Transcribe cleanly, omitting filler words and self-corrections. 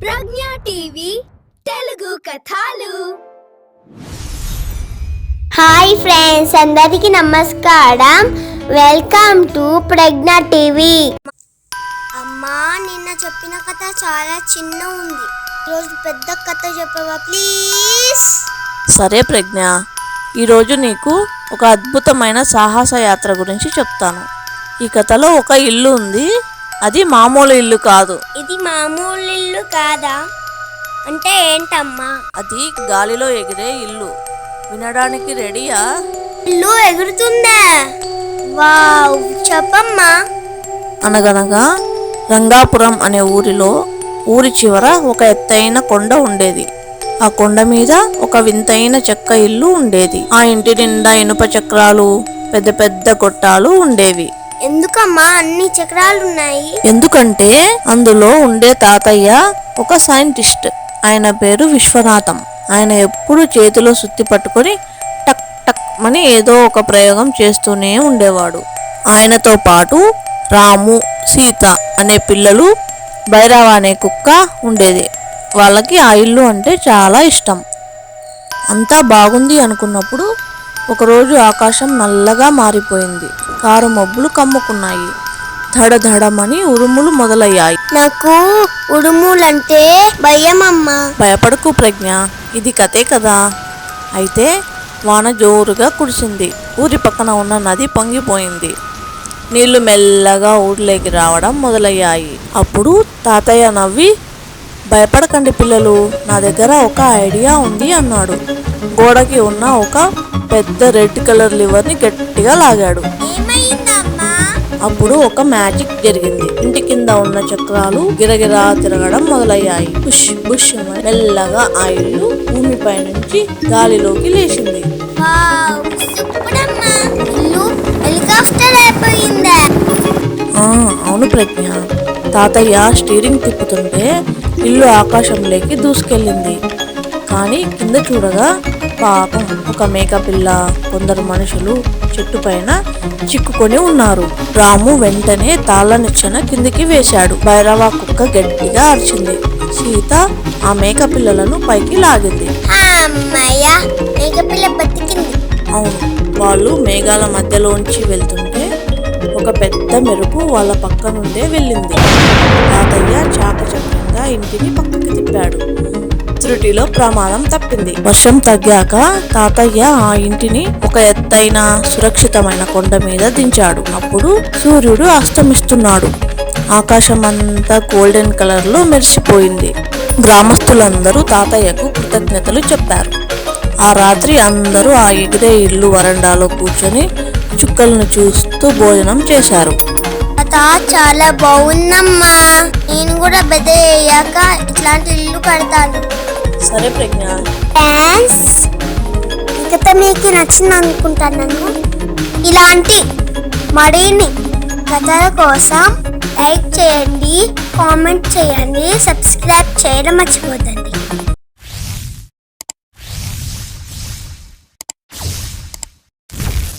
ప్రజ్ఞా TV Telugu కథలు. Hi friends, అందరికీ నమస్కారం. Welcome to Prajna TV. అమ్మా, నిన్న చెప్పిన కథ చాలా చిన్న ఉంది. ఈరోజు పెద్ద కథ చెప్పవా ప్లీజ్? సరే ప్రజ్ఞ, ఈరోజు నీకు ఒక అద్భుతమైన సాహస యాత్ర గురించి చెప్తాను. ఈ కథలో ఒక ఇల్లు ఉంది. అది మామూలు ఇల్లు కాదు. ఇది మామూలు ఇల్లు కాదా? అంటే ఏంటమ్మా? అది గాలిలో ఎగిరే ఇల్లు. వినడానికి రెడీయా? ఇల్లు ఎగురుతుందా? వావ్, చెప్పమ్మా. అనగనగా రంగాపురం అనే ఊరిలో ఊరి చివర ఒక ఎత్తైన కొండ ఉండేది. ఆ కొండ మీద ఒక వింతైన చెక్క ఇల్లు ఉండేది. ఆ ఇంటి నిండా ఇనుప చక్రాలు, పెద్ద పెద్ద గొట్టాలు ఉండేవి. ఎందుకమ్మా అన్ని చక్రాలు ఉన్నాయి? ఎందుకంటే అందులో ఉండే తాతయ్య ఒక సైంటిస్ట్. ఆయన పేరు విశ్వనాథం. ఆయన ఎప్పుడు చేతిలో సుత్తి పట్టుకొని టక్ టక్ అని ఏదో ఒక ప్రయోగం చేస్తూనే ఉండేవాడు. ఆయనతో పాటు రాము, సీత అనే పిల్లలు, భైరవ అనే కుక్క ఉండేది. వాళ్ళకి ఆ ఇల్లు అంటే చాలా ఇష్టం. అంతా బాగుంది అనుకున్నప్పుడు ఒకరోజు ఆకాశం నల్లగా మారిపోయింది. కారు మబ్బులు కమ్ముకున్నాయి. ధడధడమని ఉరుములు మొదలయ్యాయి. నాకు ఉరుములంటే భయమమ్మా. భయపడకు ప్రజ్ఞ, ఇది కథే కదా. అయితే వాన జోరుగా కురిసింది. ఊరి పక్కన ఉన్న నది పొంగిపోయింది. నీళ్లు మెల్లగా ఊర్లోకి రావడం మొదలయ్యాయి. అప్పుడు తాతయ్య నవ్వి, భయపడకండి పిల్లలు, నా దగ్గర ఒక ఐడియా ఉంది అన్నాడు. గోడకి ఉన్న ఒక పెద్ద రెడ్ కలర్ లివర్ని గట్టిగా లాగాడు. అప్పుడు ఒక మ్యాజిక్ జరిగింది. ఇంటి కింద ఉన్న చక్రాలు గిరగిరా తిరగడం మొదలయ్యాయి. బుష్ బుష్ మెల్లగా ఆ ఇల్లు భూమిపై నుంచి గాలిలోకి లేచింది. అవును ప్రజ్ఞ, తాతయ్య స్టీరింగ్ తిప్పుతుంటే ఇల్లు ఆకాశంలోకి దూసుకెళ్ళింది. కానీ కింద చూడగా పాపం ఒక మేకపిల్ల, కొందరు మనుషులు చెట్టు పైన చిక్కుకొని ఉన్నారు. రాము వెంటనే తాళ్ళ నిచ్చెన కిందికి వేశాడు. భైరవ కుక్క గట్టిగా అరిచింది. సీత ఆ మేకపిల్లలను పైకి లాగింది. అవును, వాళ్ళు మేఘాల మధ్యలోంచి వెళ్తుంటే ఒక పెద్ద మెరుపు వాళ్ళ పక్క నుండే వెళ్ళింది. తాతయ్య చాకచక్యంగా ఇంటిని పక్కకి తిప్పాడు. త్రుటిలో ప్రమాదం తప్పింది. వర్షం తగ్గాక తాతయ్య ఆ ఇంటిని ఒక ఎత్తైన సురక్షితమైన కొండ మీద దించాడు. అప్పుడు సూర్యుడు అస్తమిస్తున్నాడు. ఆకాశం అంతా గోల్డెన్ కలర్ లో మెరిసిపోయింది. గ్రామస్తులందరూ తాతయ్యకు కృతజ్ఞతలు చెప్పారు. ఆ రాత్రి అందరూ ఆ ఎగిరే ఇల్లు వరండాలో కూర్చొని చుక్కలను చూస్తూ భోజనం చేశారు. చాలా బాగుందమ్మా. నేను కూడా పెద్ద అయ్యాక ఇట్లాంటి ఇల్లు కడతాను. సరే ప్రజ్ఞ. కథ మీకు నచ్చింది అనుకుంటున్నాను. ఇలాంటి మరిన్ని కథల కోసం లైక్ చేయండి, కామెంట్ చేయండి, సబ్స్క్రైబ్ చేయడం మర్చిపోద్దండి.